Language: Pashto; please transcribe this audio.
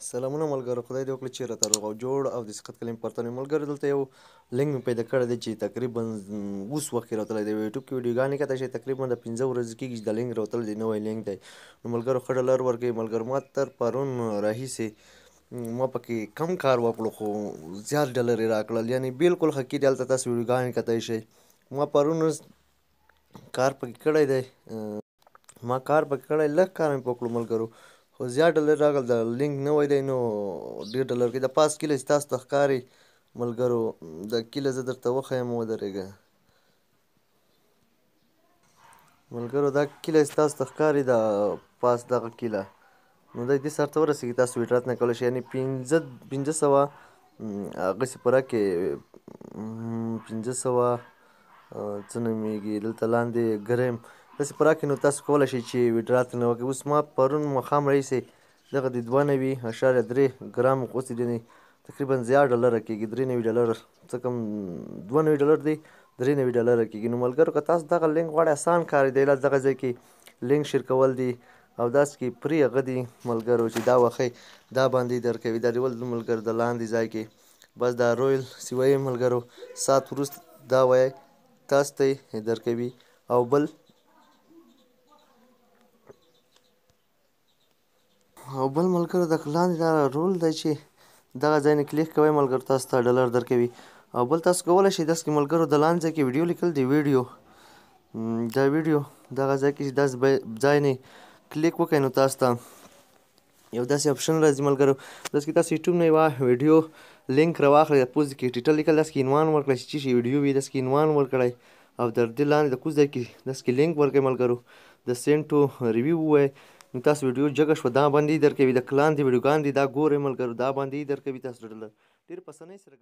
سلامونه ملګرو، خدای دې وکړي چې راته روغ او جوړ او د صحت کلیم پرته وي. ملګرو دلته یو لینک مې پیدا کړی دی چې تقریبا اوس وخت کې راوتلی دی. یوټیوب کې ویډیوګانې کتلی شئ، تقریبا د 15 ورځې کېږي چې دا لینک راوتلی دی، نوی لینک دی. نو ملګرو ښه ډالر ورکوي. ملګرو ما تر پرون راهیسې ما پکې کم کار وکړو خو زیات ډالر یې راکړل، یعنې بالکل حقیقي دی. هلته تاسو ویډیوګانې کتلی شئ. ما پرون ورځ کار پکې کړی دی، لږ کار مې وکړو ملګرو، خو زیات ډالر راغلل. د لینک نوی دی نو ډېر ډالر کوي. د پاس کیله چې تاسو ته ښکاري ملګرو، دا کیله زه درته وښیم، ودرېږه ملګرو. دا کیله چې تاسو ته ښکاري دا پاس دغه کیله، نو دی دې سر ته ورسېږي. تاسو ویډرا نه کولی شئ، یعنې 500 هغسې پوره کې 500 څه نومېږي دلته لاندې ګریم داسې پوره کې، نو تاسو کولی شئ چې ویډرا ترېنه وکړئ. اوس ما پرون ماښام راهیسې دغه د 92.3 ګرام غوښتي دي، تقریبا زیات ډالره کېږي، 93 ډالره، څه کم 92 ډالر دی، 93 ډالره کېږي. نو ملګرو که تاسو دغه لینک غواړئ، اسان کار دی. یوازې دغه ځای کې لینک شیر کول دي او داسې کې پرې هغه دي ملګرو چې دا وښئ، دا باندې درکوي. دا دې ولید ملګرو د لاندې ځای کې بس دا رویل سیوی ملګرو، ساعت وروسته دا وایي تاسو ته یې درکوي. او بل ملګرو د لاندې دا رول دی چې دغه ځای نه کلیک کوئ ملګرو، تاسو ته ډالر درکوي. او بل تاسو کولی شئ داسې کې ملګرو د لاندې ځای کې ویډیو لیکل دی، دا ویډیو دغه ځای کې چې داسې ځای نه کلیک وکړئ نو تاسو ته یو داسې اپشن راځي ملګرو. داسې کې تاسو یوټیوب نه یوه ویډیو لینک راواخلئ، پوز کې ټیټل لیکل، داسې کې عنوان ورکړئ چې څه شي ویډیو وي، داسې کې عنوان ورکړئ او تر دې لاندې د کوز ځای کې داسې کې لینک ورکړئ ملګرو، د سینډ ټو ریویو ووایئ، نو تاسو ویډیو جګه شوه دا باندې درکوي. د لاندې ویډیوګانې دي دا ګورئ ملګرو، دا باندې درکوي تاسو ډالر ډېر په اسانۍ سره.